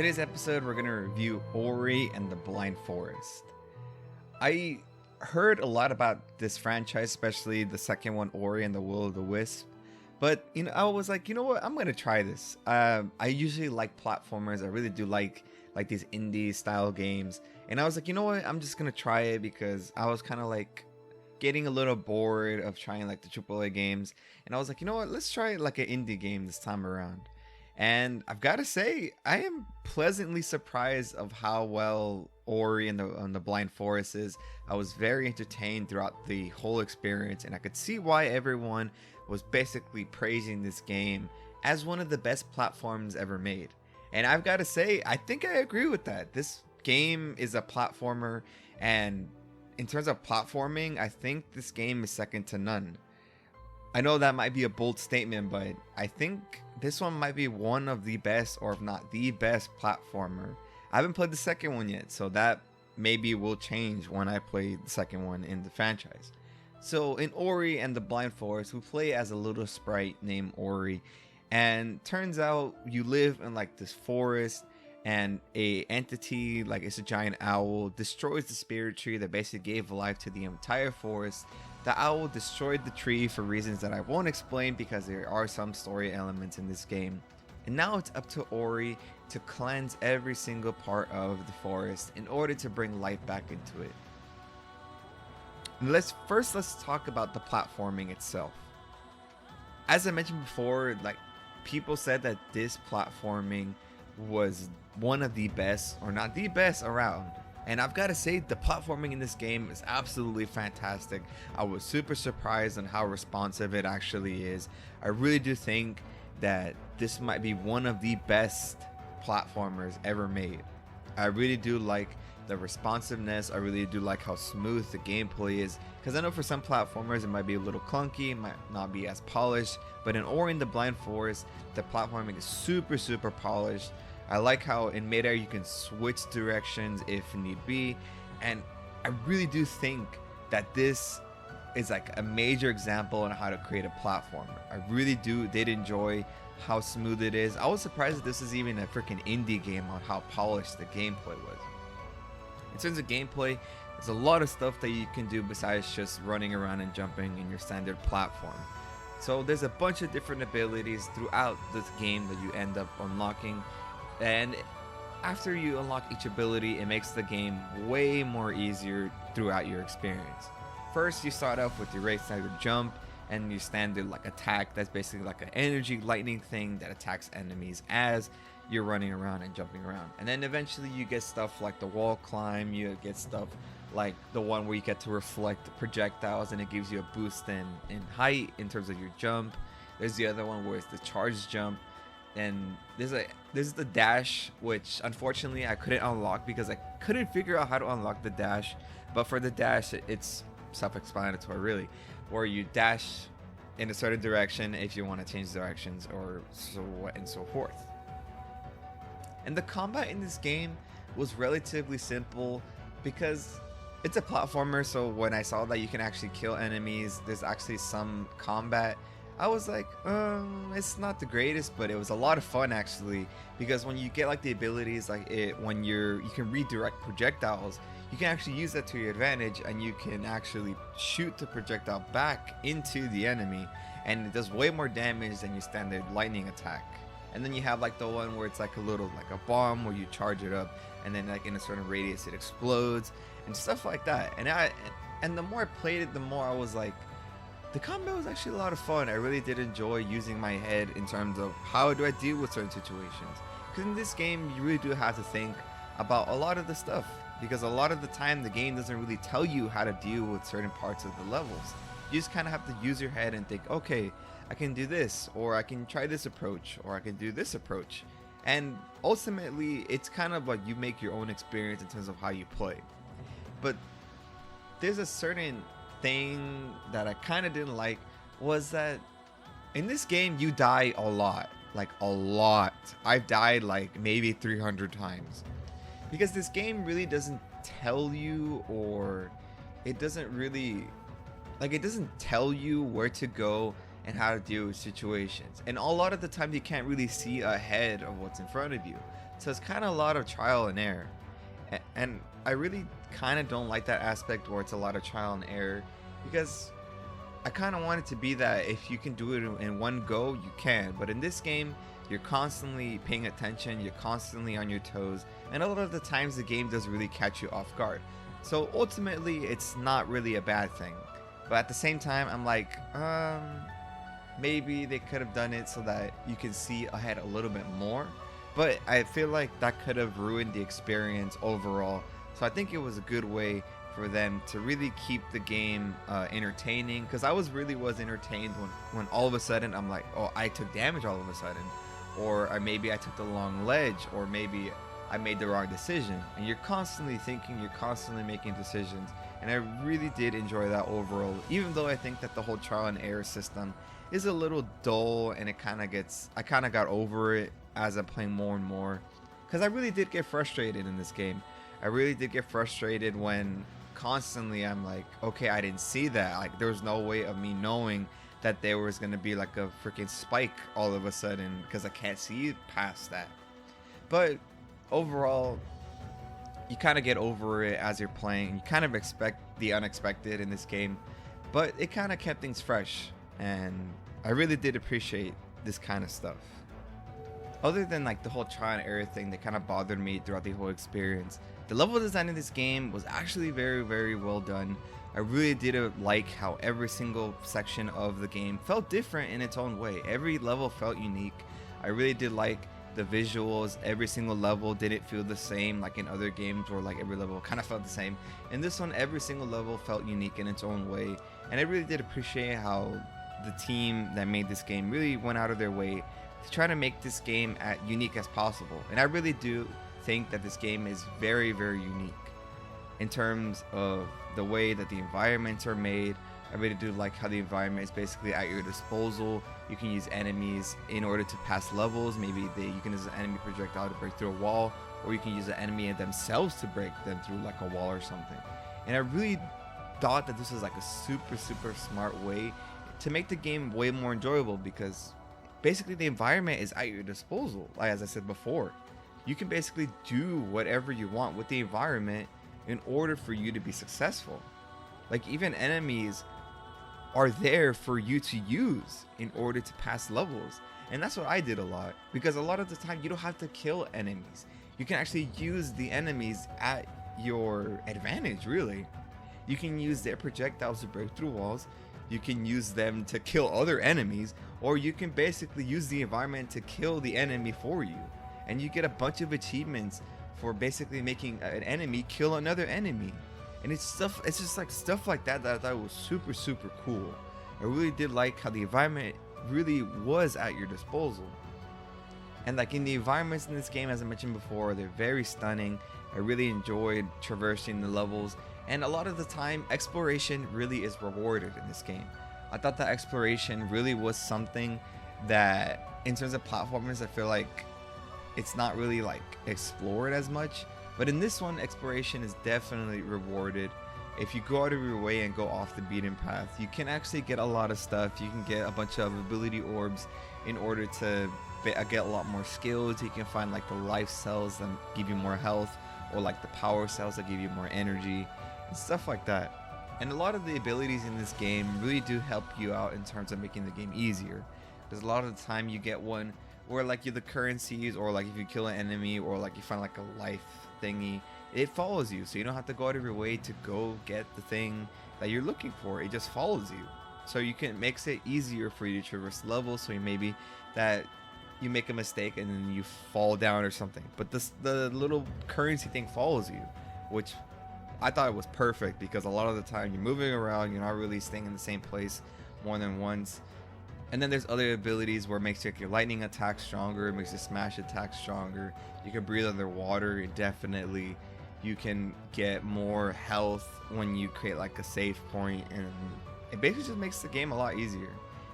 today's episode, we're going to review Ori and the Blind Forest. I heard a lot about this franchise, especially the second one, Ori and the Will of the Wisp. But, I was like, you know what? I'm going to try this. I usually like platformers. I really do like these indie style games. And I was like, you know what? I'm just going to try it because I was kind of like getting a little bored of trying like the AAA games. And I was like, you know what? Let's try like an indie game this time around. And I've got to say, I am pleasantly surprised of how well Ori and the Blind Forest is. I was very entertained throughout the whole experience, and I could see why everyone was basically praising this game as one of the best platforms ever made. And I've got to say, I think I agree with that. This game is a platformer, and in terms of platforming, I think this game is second to none. I know that might be a bold statement, but I think this one might be one of the best, or if not the best, platformer. I haven't played the second one yet, so that maybe will change when I play the second one in the franchise. So in Ori and the Blind Forest, we play as a little sprite named Ori, and turns out you live in like this forest, and a entity, like it's a giant owl, destroys the spirit tree that basically gave life to the entire forest. The owl destroyed the tree for reasons that I won't explain because there are some story elements in this game. And now it's up to Ori to cleanse every single part of the forest in order to bring life back into it. And let's talk about the platforming itself. As I mentioned before, like people said that this platforming was one of the best, or not the best, around. And I've got to say, the platforming in this game is absolutely fantastic. I was super surprised on how responsive it actually is. I really do think that this might be one of the best platformers ever made. I really do like the responsiveness. I really do like how smooth the gameplay is. Because I know for some platformers it might be a little clunky, it might not be as polished. But in Ori and the Blind Forest, the platforming is super polished. I like how in midair you can switch directions if need be, and I really do think that this is like a major example on how to create a platformer. I really did enjoy how smooth it is. I was surprised that this is even a freaking indie game on how polished the gameplay was. In terms of gameplay, there's a lot of stuff that you can do besides just running around and jumping in your standard platform. So there's a bunch of different abilities throughout this game that you end up unlocking. And after you unlock each ability, it makes the game way more easier throughout your experience. First, you start off with your right standard jump and your standard like attack. That's basically like an energy lightning thing that attacks enemies as you're running around and jumping around. And then eventually you get stuff like the wall climb, you get stuff like the one where you get to reflect projectiles and it gives you a boost in height in terms of your jump. There's the other one where it's the charge jump. And there's the dash, which unfortunately I couldn't unlock because I couldn't figure out how to unlock the dash. But for the dash, it's self-explanatory really, where you dash in a certain direction if you want to change directions or so on and so forth. And the combat in this game was relatively simple because it's a platformer, so when I saw that you can actually kill enemies, there's actually some combat, I was like, it's not the greatest, but it was a lot of fun actually, because when you get like the abilities, like when you can redirect projectiles, you can actually use that to your advantage, and you can actually shoot the projectile back into the enemy, and it does way more damage than your standard lightning attack. And then you have like the one where it's like a little like a bomb where you charge it up, and then like in a certain radius it explodes and stuff like that. And the more I played it, the more I was like, the combat was actually a lot of fun. I really did enjoy using my head in terms of how do I deal with certain situations. Because in this game, you really do have to think about a lot of the stuff. Because a lot of the time, the game doesn't really tell you how to deal with certain parts of the levels. You just kind of have to use your head and think, okay, I can do this, or I can try this approach, or I can do this approach. And ultimately, it's kind of like you make your own experience in terms of how you play. But there's a certain thing that I kind of didn't like, was that in this game you die a lot, like a lot. I've died like maybe 300 times because this game really doesn't tell you, or it doesn't tell you where to go and how to deal with situations. And a lot of the time you can't really see ahead of what's in front of you. So it's kind of a lot of trial and error. And I really kind of don't like that aspect where it's a lot of trial and error, because I kind of want it to be that if you can do it in one go, you can. But in this game, you're constantly paying attention, you're constantly on your toes, and a lot of the times the game does really catch you off guard. So ultimately, it's not really a bad thing. But at the same time, I'm like, maybe they could have done it so that you can see ahead a little bit more. But I feel like that could have ruined the experience overall. So I think it was a good way for them to really keep the game entertaining, because I was entertained when all of a sudden I'm like, oh, I took damage all of a sudden, or maybe I took the long ledge, or maybe I made the wrong decision. And you're constantly thinking, you're constantly making decisions, and I really did enjoy that overall, even though I think that the whole trial and error system is a little dull, and I kind of got over it as I'm playing more and more, because I really did get frustrated in this game. I really did get frustrated when constantly I'm like, okay, I didn't see that. Like, there was no way of me knowing that there was going to be like a freaking spike all of a sudden, because I can't see past that. But overall, you kind of get over it as you're playing. You kind of expect the unexpected in this game, but it kind of kept things fresh, and I really did appreciate this kind of stuff. Other than like the whole trial and error thing that kind of bothered me throughout the whole experience, the level design in this game was actually very, very well done. I really did like how every single section of the game felt different in its own way. Every level felt unique. I really did like the visuals. Every single level didn't feel the same like in other games where like every level kind of felt the same. In this one, every single level felt unique in its own way. And I really did appreciate how the team that made this game really went out of their way to try to make this game as unique as possible. And I really do think that this game is very, very unique in terms of the way that the environments are made. I really do like how the environment is basically at your disposal. You can use enemies in order to pass levels. Maybe you can use an enemy projectile to break through a wall, or you can use an enemy themselves to break them through like a wall or something. And I really thought that this was like a super, super smart way to make the game way more enjoyable, because basically the environment is at your disposal. Like, as I said before, you can basically do whatever you want with the environment in order for you to be successful. Like, even enemies are there for you to use in order to pass levels. And that's what I did a lot, because a lot of the time you don't have to kill enemies. You can actually use the enemies at your advantage, really. You can use their projectiles to break through walls. You can use them to kill other enemies, or you can basically use the environment to kill the enemy for you. And you get a bunch of achievements for basically making an enemy kill another enemy. And it's just like stuff like that that I thought was super, super cool. I really did like how the environment really was at your disposal. And like in the environments in this game, as I mentioned before, they're very stunning. I really enjoyed traversing the levels, and a lot of the time exploration really is rewarded in this game. I thought that exploration really was something that, in terms of platformers, I feel like it's not really like explored as much. But in this one, exploration is definitely rewarded. If you go out of your way and go off the beaten path, you can actually get a lot of stuff. You can get a bunch of ability orbs in order to get a lot more skills. You can find like the life cells that give you more health, or like the power cells that give you more energy, and stuff like that. And a lot of the abilities in this game really do help you out in terms of making the game easier, because a lot of the time you get one where like the currencies, or like if you kill an enemy, or like you find like a life thingy, it follows you, so you don't have to go out of your way to go get the thing that you're looking for. It just follows you, so makes it easier for you to traverse levels. So maybe that you make a mistake and then you fall down or something, but the little currency thing follows you, which I thought it was perfect, because a lot of the time you're moving around, you're not really staying in the same place more than once. And then there's other abilities where it makes your lightning attack stronger, it makes your smash attack stronger. You can breathe underwater indefinitely. You can get more health when you create like a save point, and it basically just makes the game a lot easier.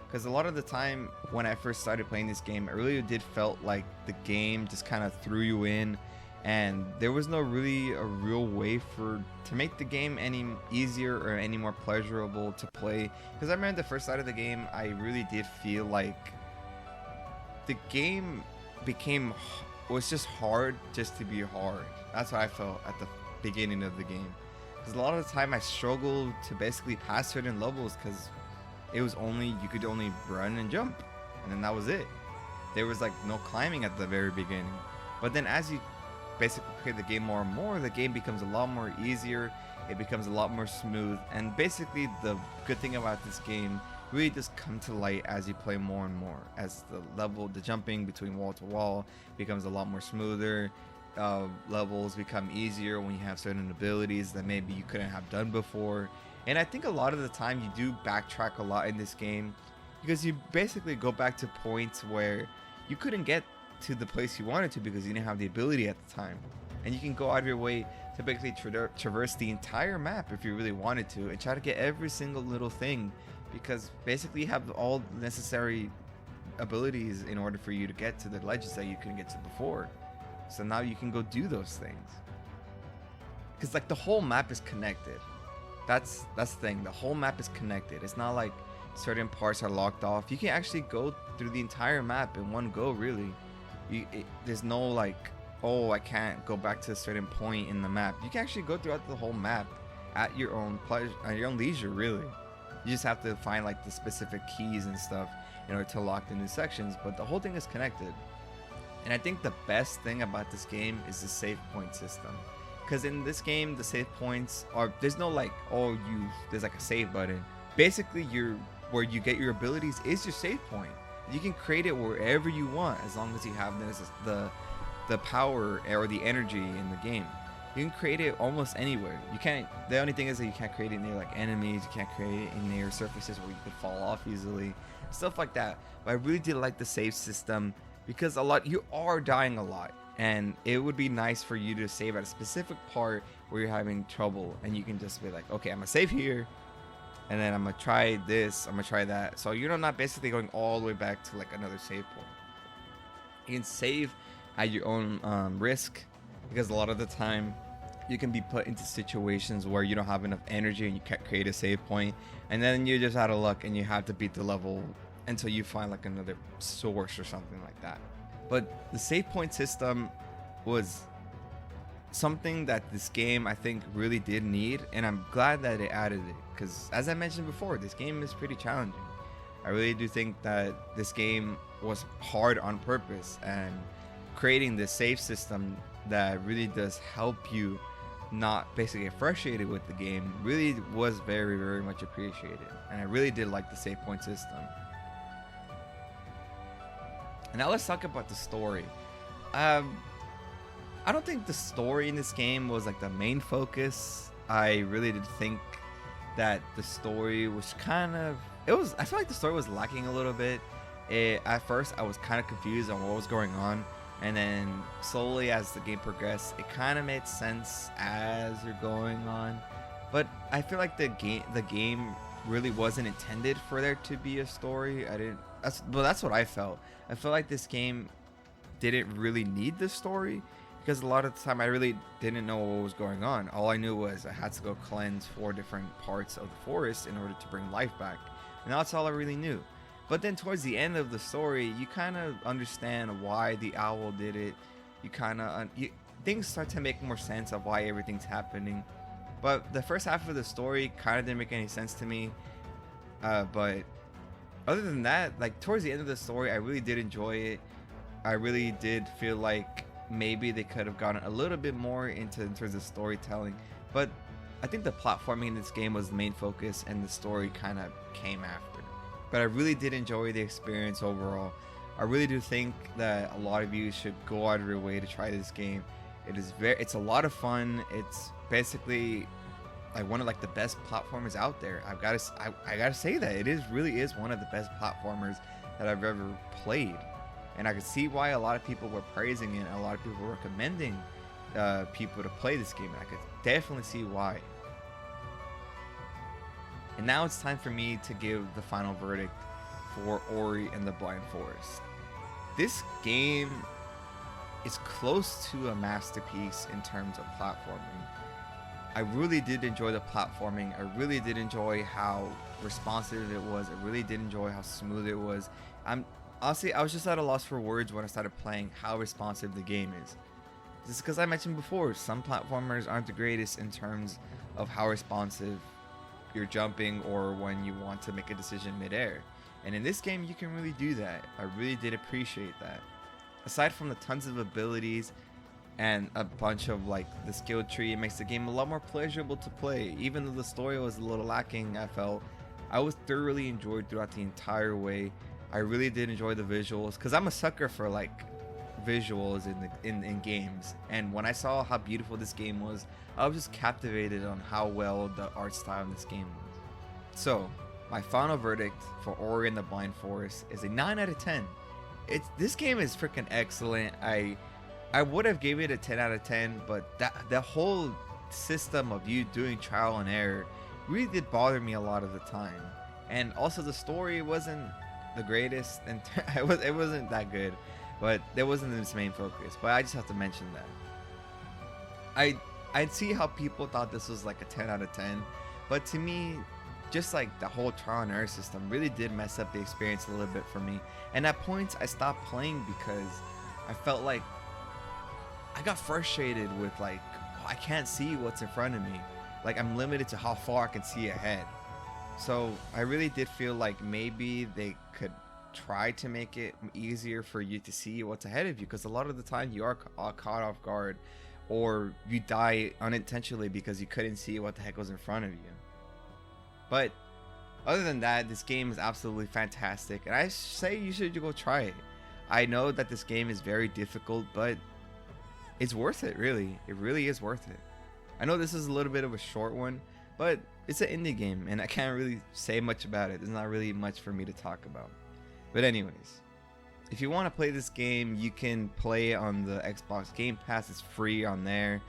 Because a lot of the time when I first started playing this game, it really did felt like the game just kind of threw you in, and there was no really a real way to make the game any easier or any more pleasurable to play. Because I remember the first side of the game, I really did feel like the game became was just hard just to be hard. That's what I felt at the beginning of the game. Because a lot of the time I struggled to basically pass certain levels because it was only, you could only run and jump. And then that was it. There was like no climbing at the very beginning. But then as you basically play the game more and more, the game becomes a lot more easier. It becomes a lot more smooth. And basically the good thing about this game really does come to light as you play more and more. As the jumping between wall to wall becomes a lot more smoother. Levels become easier when you have certain abilities that maybe you couldn't have done before. And I think a lot of the time you do backtrack a lot in this game because you basically go back to points where you couldn't get to the place you wanted to because you didn't have the ability at the time. And you can go out of your way to basically traverse the entire map if you really wanted to and try to get every single little thing, because basically you have all the necessary abilities in order for you to get to the ledges that you couldn't get to before. So now you can go do those things. Because like the whole map is connected. That's the thing. The whole map is connected. It's not like certain parts are locked off. You can actually go through the entire map in one go, really. There's no like, oh, I can't go back to a certain point in the map. You can actually go throughout the whole map at your own pleasure, at your own leisure, really. You just have to find like the specific keys and stuff in order to lock the new sections, but the whole thing is connected. And I think the best thing about this game is the save point system. Because in this game, the save points are, there's no like, oh, there's like a save button. Basically, where you get your abilities is your save point. You can create it wherever you want as long as you have the power or the energy in the game. You can create it almost anywhere. You can't, the only thing is that you can't create it near like enemies. You can't create it in near surfaces where you could fall off easily, stuff like that. But I really did like the save system because you are dying a lot, and it would be nice for you to save at a specific part where you're having trouble, and you can just be like, okay, I'm gonna save here, and then I'm gonna try this, I'm gonna try that. So you're not basically going all the way back to like another save point. You can save at your own risk, because a lot of the time you can be put into situations where you don't have enough energy and you can't create a save point, and then you're just out of luck and you have to beat the level until you find like another source or something like that. But the save point system was something that this game I think really did need, and I'm glad that it added it, because as I mentioned before, this game is pretty challenging. I really do think that this game was hard on purpose, and creating this save system that really does help you not basically get frustrated with the game really was very, very much appreciated. And I really did like the save point system. And now let's talk about the story. I don't think the story in this game was like the main focus. I really did think that the story was I feel like the story was lacking a little bit. At first I was kind of confused on what was going on, and then slowly as the game progressed, it kind of made sense as you're going on. But I feel like the game really wasn't intended for there to be a story. That's what I felt. I felt like this game didn't really need the story, because a lot of the time I really didn't know what was going on. All I knew was I had to go cleanse 4 different parts of the forest in order to bring life back, and that's all I really knew. But then towards the end of the story, you kind of understand why the owl did it. You kind of things start to make more sense of why everything's happening. But the first half of the story kind of didn't make any sense to me. But other than that, like towards the end of the story, I really did enjoy it. I really did feel like maybe they could have gotten a little bit more in terms of storytelling. But I think the platforming in this game was the main focus, and the story kind of came after. But I really did enjoy the experience overall. I really do think that a lot of you should go out of your way to try this game. It's a lot of fun. It's basically like one of like the best platformers out there. I gotta say that it really is one of the best platformers that I've ever played, and I could see why a lot of people were praising it. And a lot of people were recommending people to play this game, and I could definitely see why. And now it's time for me to give the final verdict for Ori and the Blind Forest. This game is close to a masterpiece in terms of platforming. I really did enjoy the platforming. I really did enjoy how responsive it was. I really did enjoy how smooth it was. Honestly, I was just at a loss for words when I started playing how responsive the game is. This is because I mentioned before, some platformers aren't the greatest in terms of how responsive you're jumping or when you want to make a decision midair. And in this game, you can really do that. I really did appreciate that. Aside from the tons of abilities and a bunch of like the skill tree, it makes the game a lot more pleasurable to play. Even though the story was a little lacking, I felt I was thoroughly enjoyed throughout the entire way. I really did enjoy the visuals because I'm a sucker for like visuals in games, and when I saw how beautiful this game was, I was just captivated on how well the art style in this game was. So my final verdict for Ori and the Blind Forest is a 9 out of 10. This game is freaking excellent. I would have gave it a 10 out of 10, but the whole system of you doing trial and error really did bother me a lot of the time. And also the story wasn't the greatest, and it wasn't that good, but that wasn't its main focus. But I just have to mention that I'd see how people thought this was like a 10 out of 10, but to me, just like the whole trial and error system really did mess up the experience a little bit for me. And at points I stopped playing because I felt like I got frustrated with like, I can't see what's in front of me. Like I'm limited to how far I can see ahead. So I really did feel like maybe they could try to make it easier for you to see what's ahead of you, because a lot of the time you are caught off guard, or you die unintentionally because you couldn't see what the heck was in front of you. But other than that, this game is absolutely fantastic, and I say you should go try it. I know that this game is very difficult, but it's worth it, really. It really is worth it. I know this is a little bit of a short one, but it's an indie game, and I can't really say much about it. There's not really much for me to talk about. But anyways, if you want to play this game, you can play on the Xbox Game Pass. It's free on there.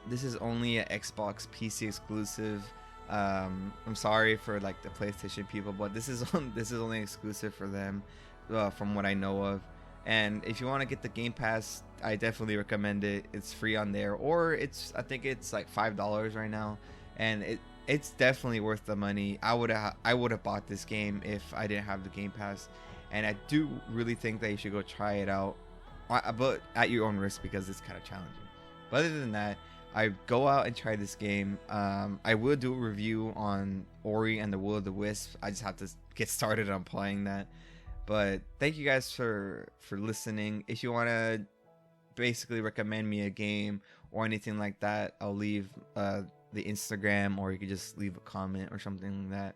This is only an Xbox PC exclusive. I'm sorry for like the PlayStation people, but this is only exclusive for them, from what I know of. And if you want to get the Game Pass, I definitely recommend it. It's free on there, or I think it's like $5 right now, and it's definitely worth the money. I would have bought this game if I didn't have the Game Pass, and I do really think that you should go try it out, but at your own risk, because it's kind of challenging. But other than that, I go out and try this game. I will do a review on Ori and the Will of the Wisp. I just have to get started on playing that. But thank you guys for listening. If you want to basically recommend me a game or anything like that, I'll leave the Instagram, or you could just leave a comment or something like that.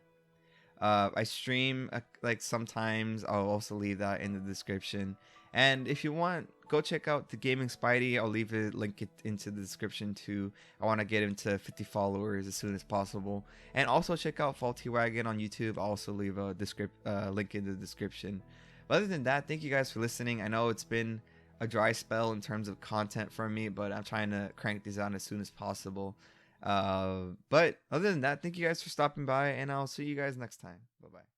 I stream like sometimes. I'll also leave that in the description. And if you want, go check out the Gamingspidey. I'll leave a link into the description too. I want to get him to 50 followers as soon as possible. And also check out Faulty Wagon on YouTube. I'll also leave a link in the description. But other than that, thank you guys for listening. I know it's been a dry spell in terms of content for me, but I'm trying to crank these out as soon as possible. But other than that, thank you guys for stopping by, and I'll see you guys next time. Bye bye.